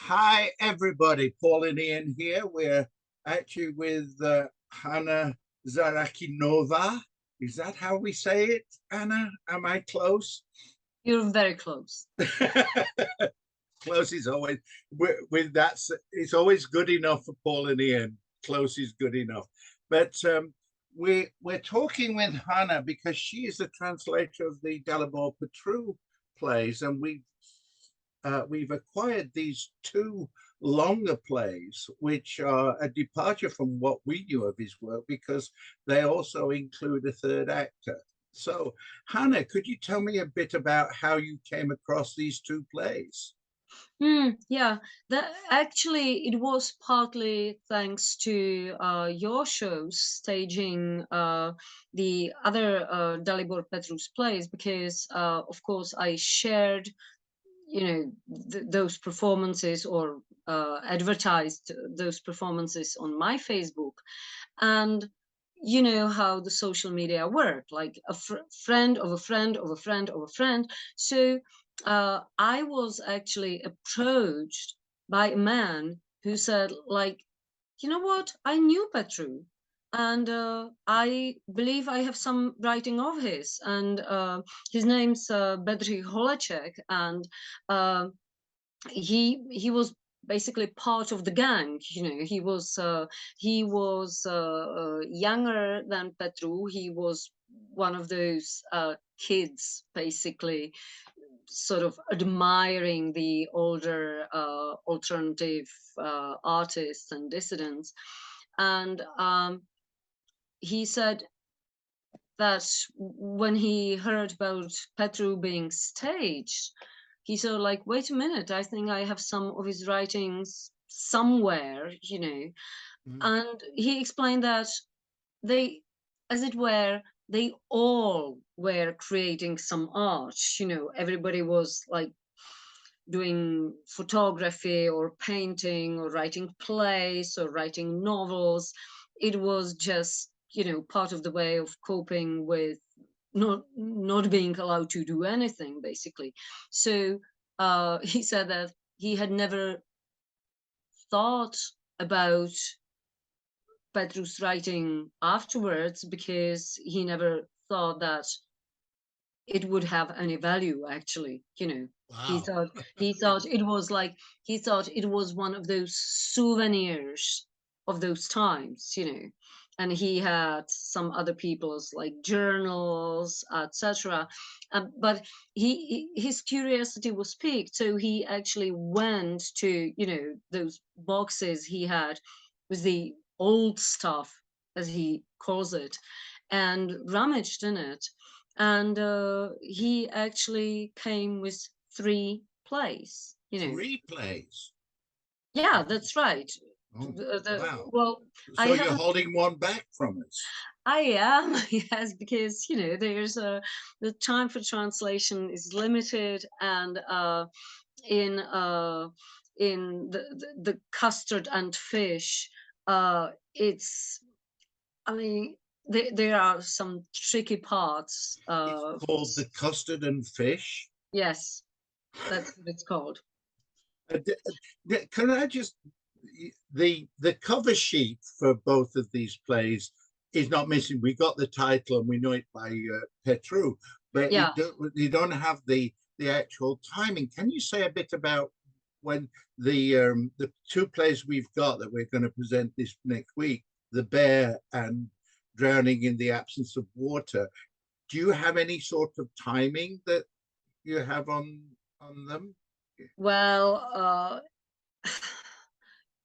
Hi, everybody. Paul and Ian here. We're actually with Hana Zahradnikova. Is that how we say it, Anna? Am I close? You're very close. Close is always with that. It's always good enough for Paul and Ian. Close is good enough. But we're talking with Hana because she is the translator of the Dalibor Petru plays, and we've acquired these two longer plays, which are a departure from what we knew of his work because they also include a third actor. So, Hannah, could you tell me a bit about how you came across these two plays? Yeah, that actually it was partly thanks to your shows staging the other Dalibor Petru's plays because, of course, I shared, those performances or advertised those performances on my Facebook, and you know how the social media work, like a friend of a friend of a friend of a friend. So I was actually approached by a man who said, like, you know what? I knew Petru, and I believe I have some writing of his, and his name's Bedřich Holeček, and uh, he was basically part of the gang. He was younger than Petru. He was one of those kids, basically, sort of admiring the older alternative artists and dissidents. And he said that when he heard about Petru being staged, he saw, like, wait a minute, I think I have some of his writings somewhere. Mm. And he explained that they, as it were, they all were creating some art. Everybody was like doing photography or painting or writing plays or writing novels. It was just, part of the way of coping with not being allowed to do anything, basically. So he said that he had never thought about Petru's writing afterwards because he never thought that it would have any value, actually. he Wow. thought he thought it was like he thought it was one of those souvenirs of those times. And he had some other people's, like, journals, etc. But his curiosity was piqued, so he actually went to, those boxes he had with the old stuff, as he calls it, and rummaged in it. And he actually came with three plays. Three plays. Yeah, that's right. Oh, wow. Well, I So you're haven't. holding one back from us. I am. Yes, because there's the time for translation is limited, and in uh in the custard and fish, it's, I mean, there are some tricky parts. It's called The Custard and Fish. Yes, that's what it's called. Can I just the cover sheet for both of these plays is not missing. We got the title and we know it by Petru, but Yeah. you don't have the actual timing. Can you say a bit about when the two plays we've got that we're going to present this next week, The Bear and Drowning in the Absence of Water? Do you have any sort of timing that you have on them? Well,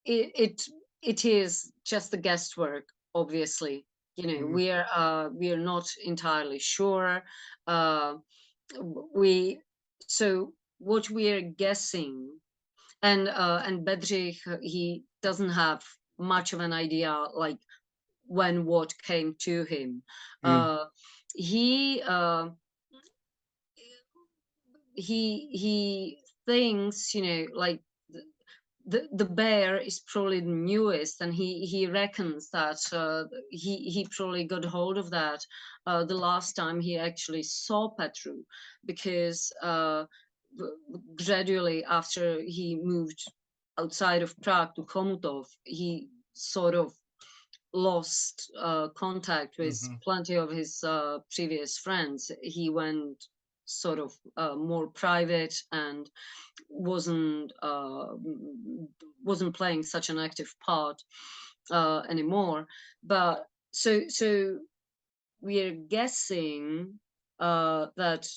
it it is just the guesswork, obviously. Mm. We are not entirely sure. Uh, we so what we are guessing, and Bedřich, he doesn't have much of an idea, like, when what came to him. Mm. Uh, he he thinks, like, the bear is probably the newest, and he reckons that he probably got hold of that the last time he actually saw Petru, because gradually after he moved outside of Prague to Chomutov, he sort of lost contact with Hmm. plenty of his previous friends. He went sort of more private and wasn't playing such an active part anymore. But so we're guessing that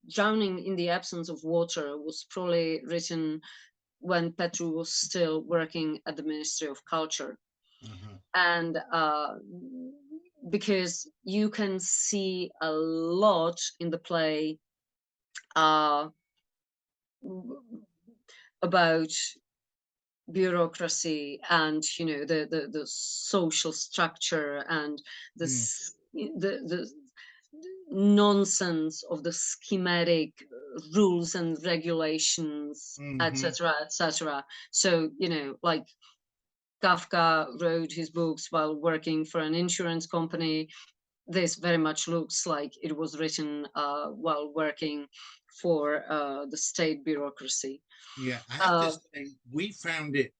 Drowning in the Absence of Water was probably written when Petru was still working at the Ministry of Culture. Hmm. And because you can see a lot in the play about bureaucracy and the social structure and Mm. the nonsense of the schematic rules and regulations, Hmm. etc., etc. So like Kafka wrote his books while working for an insurance company. This very much looks like it was written while working for the state bureaucracy. Yeah, I have to Uh, say, we found it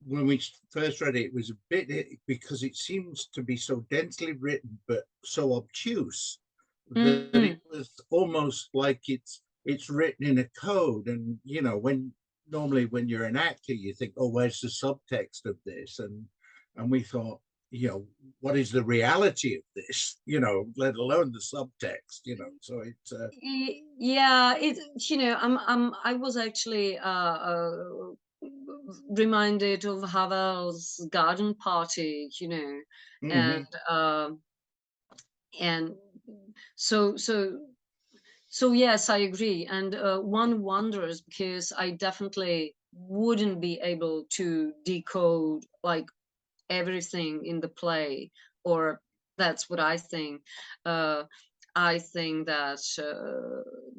when we first read it, it was a bit because it seems to be so densely written, but so obtuse that it mm, was almost like it's written in a code. And when normally when you're an actor, you think, oh, where's the subtext of this? And we thought, what is the reality of this? Let alone the subtext. So it's yeah, I was actually reminded of Havel's Garden Party, and mhm, uh, and so so so yes, I agree. And one wonders, because I definitely wouldn't be able to decode like everything in the play, or that's what I think. uh, I think that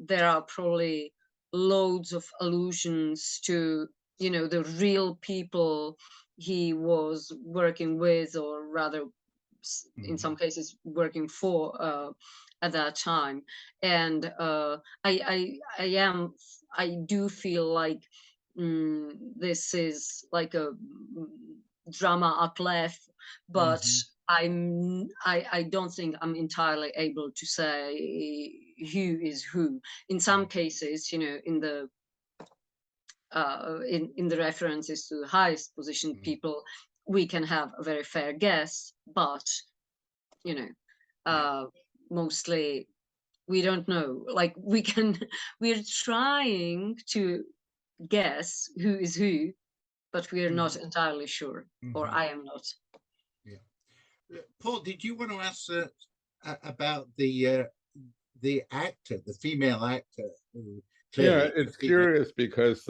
there are probably loads of allusions to the real people he was working with, or rather in mhm, some cases working for at that time. And I do feel like this is like a drama at left, but mhm, I don't think I'm entirely able to say who is who. In some cases, in the references to the highest positioned mhm. people, we can have a very fair guess, but you know, Yeah. uh, mostly we don't know. Like we can, we're trying to guess who is who, but we are not Mhm, entirely sure, or mhm. I am not. Yeah. Paul, did you want to ask about the actor, the female actor, who Yeah, clearly a it's female? curious because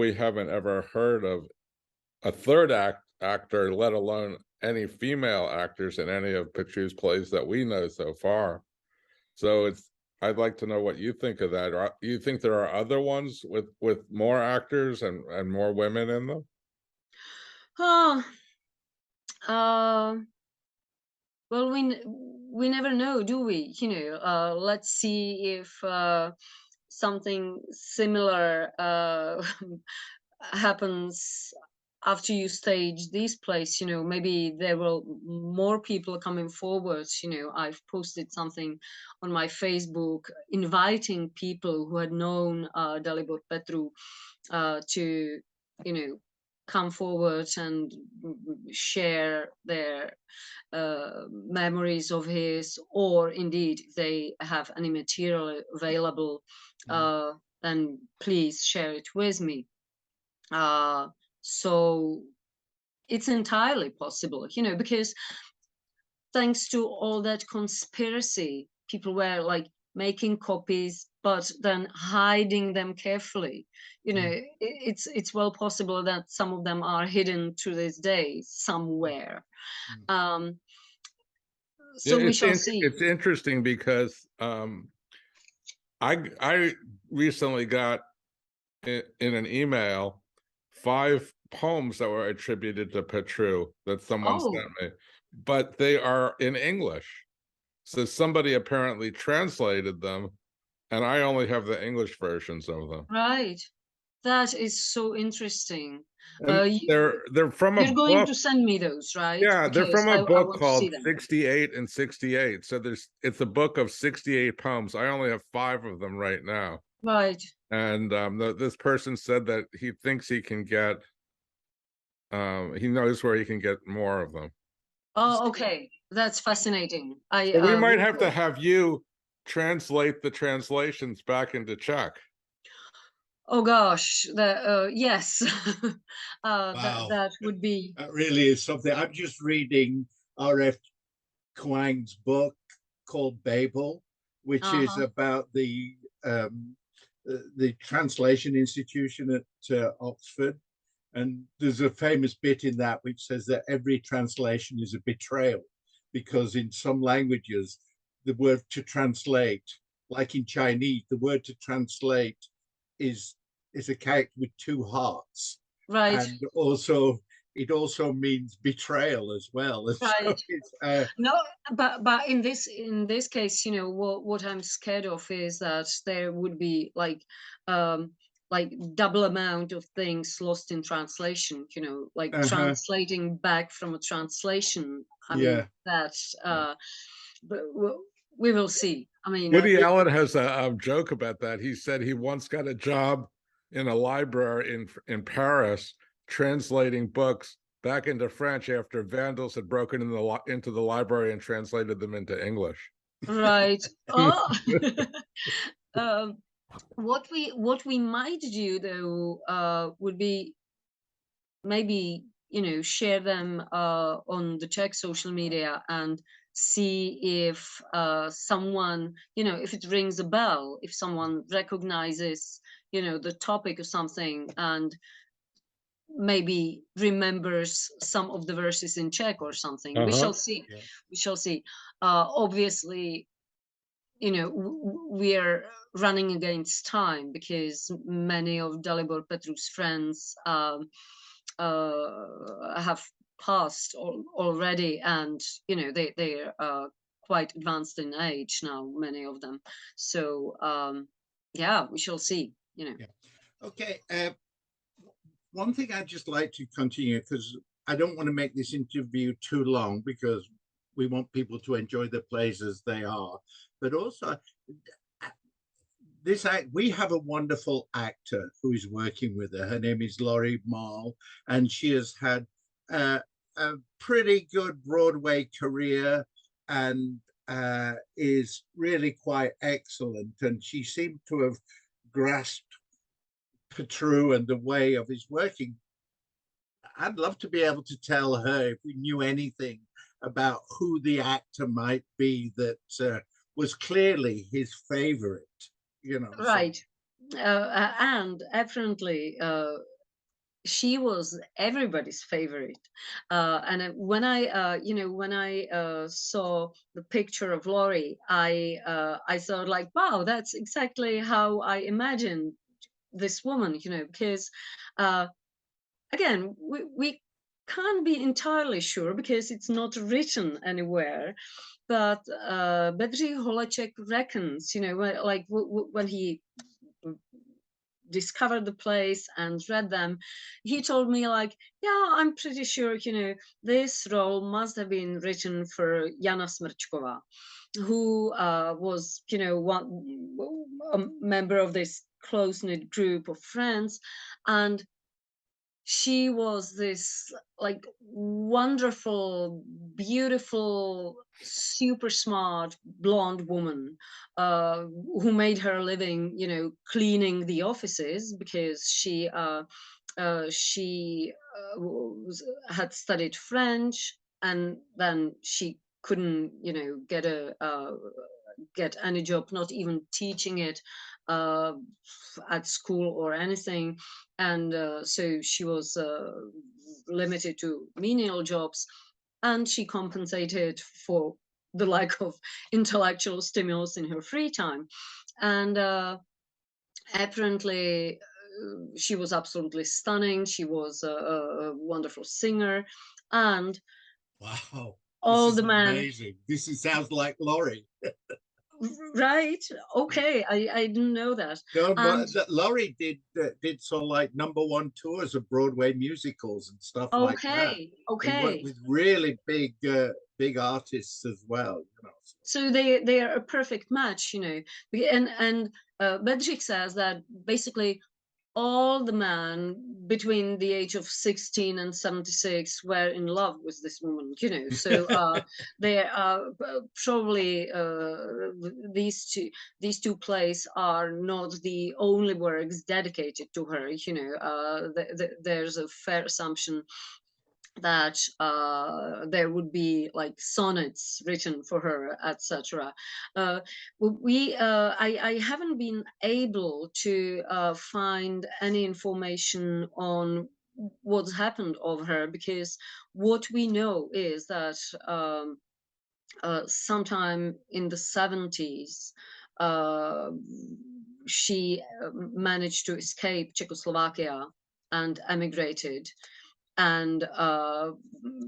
we haven't ever heard of a third actor, let alone any female actors in any of Petru's plays that we know so far. So I'd like to know what you think of that. You think there are other ones with more actors and more women in them? Oh, uh, well, we never know, do we? Let's see if something similar happens after you stage these plays. Maybe there will more people coming forward. I've posted something on my Facebook inviting people who had known Dalibor Petru to you know come forward and share their memories of his, or indeed if they have any material available, Mm. then please share it with me. uh, so it's entirely possible, because thanks to all that conspiracy, people were like making copies but then hiding them carefully. Mm. It's well possible that some of them are hidden to this day somewhere. Mm. um Yeah, so we shall see. it's interesting because I recently got in an email 5 poems that were attributed to Petru that someone Oh, sent me, but they are in English. So somebody apparently translated them, and I only have the English versions of them. right. That is so interesting. And they're from a You're going book. to send me those, right? Yeah, they're Because from a I book want to see called them. 68 and 68. So it's a book of 68 poems. I only have 5 of them right now. Right. And this person said that he thinks he can get, he knows where he can get more of them. Oh, okay. That's fascinating. So we might have to have you translate the translations back into Czech. Oh gosh, yes. Wow. That would be. That really is something. I'm just reading R.F. Kuang's book called Babel, which is about the translation institution at Oxford. And there's a famous bit in that which says that every translation is a betrayal, because in some languages, the word to translate, like in Chinese, the word to translate is a character with 2 hearts. Right. And also, it also means betrayal as well. Right. So no, but in this case, you know, what I'm scared of is that there would be like double amount of things lost in translation, you know, like translating back from a translation. I mean, that but we will see. I mean, Woody Allen has a joke about that. He said he once got a job in a library in Paris translating books back into French after vandals had broken into the library and translated them into English. Right. Oh. What we might do though would be maybe, you know, share them on the Czech social media and see if someone, you know, if it rings a bell, if someone recognizes, you know, the topic or something, and maybe remembers some of the verses in Czech or something. We shall see. We shall see. Obviously, you know, we are running against time because many of Dalibor Petru's friends have passed already, and you know, they are quite advanced in age now, many of them. So yeah, we shall see, you know. Okay. One thing I'd just like to continue, because I don't want to make this interview too long, because we want people to enjoy the plays as they are. But also, we have a wonderful actor who is working with her. Her name is Laurie Marl, and she has had a pretty good Broadway career and is really quite excellent. And she seemed to have grasped Petru and the way of his working. I'd love to be able to tell her if we knew anything about who the actor might be that was clearly his favorite, you know. Right. So. And apparently she was everybody's favorite. And when I, you know, when I saw the picture of Laurie, I thought like, wow, that's exactly how I imagined this woman, you know, because again, we can't be entirely sure because it's not written anywhere. But Bedřich Holeček reckons, you know, like when he discovered the plays and read them, he told me like, yeah, I'm pretty sure, you know, this role must have been written for Jana Smrčková, who was, you know, a member of this close-knit group of friends, and she was this like wonderful, beautiful, super smart blonde woman who made her living, you know, cleaning the offices because she had studied French, and then she couldn't, you know, get any job, not even teaching it at school or anything. And so she was limited to menial jobs, and she compensated for the lack of intellectual stimulus in her free time. And apparently she was absolutely stunning. She was a wonderful singer, and wow, all the men. Amazing. This sounds like Laurie. Right. Okay. I didn't know that. No, but And Laurie did some like #1 tours of Broadway musicals and stuff like that. okay. He worked Okay. with really big artists as well, you know. So they are a perfect match, and Bedřich says that basically all the men between the age of 16 and 76 were in love with this woman, so they are probably these two plays are not the only works dedicated to her. There's a fair assumption that there would be like sonnets written for her, etc. I haven't been able to find any information on what's happened of her, because what we know is that sometime in the 70s she managed to escape Czechoslovakia and emigrated, and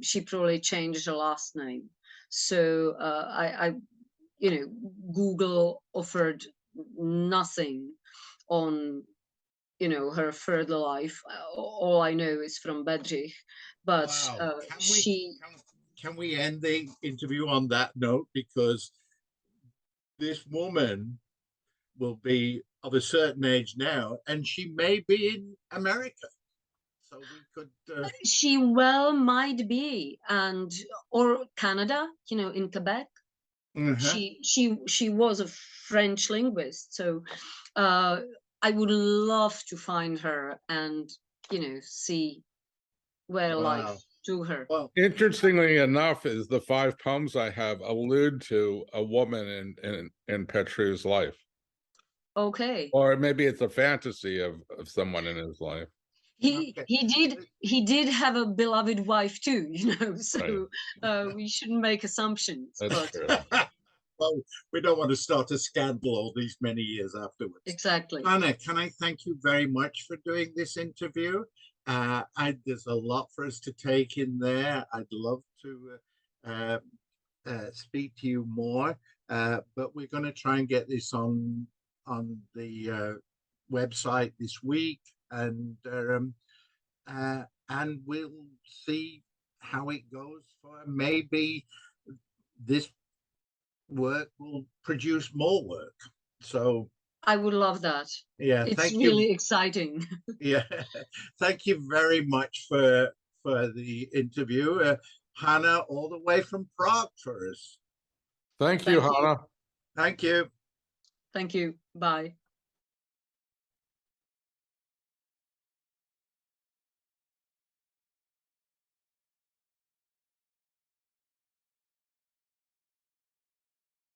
she probably changed her last name. So Google offered nothing on her further life. All I know is from Bedřich, but Wow. she. Can we end the interview on that note? Because this woman will be of a certain age now, and she may be in America. So we could. She well might be, or Canada, in Quebec. She was a French linguist, so I would love to find her and see where life took her. Well, interestingly enough, is the 5 poems I have allude to a woman in Petru's life. Okay. Or maybe it's a fantasy of someone in his life. He did have a beloved wife too, so right. We shouldn't make assumptions. That's true. Well, we don't want to start a scandal all these many years afterwards. Exactly. Hana, can I thank you very much for doing this interview? There's a lot for us to take in there. I'd love to speak to you more, but we're going to try and get this on the website this week, and we'll see how it goes. For maybe this work will produce more work. So I would love that. Yeah, it's really exciting. Yeah, thank you very much for the interview, Hana, all the way from Prague for us. Thank you, Hana. Thank you. Thank you. Bye.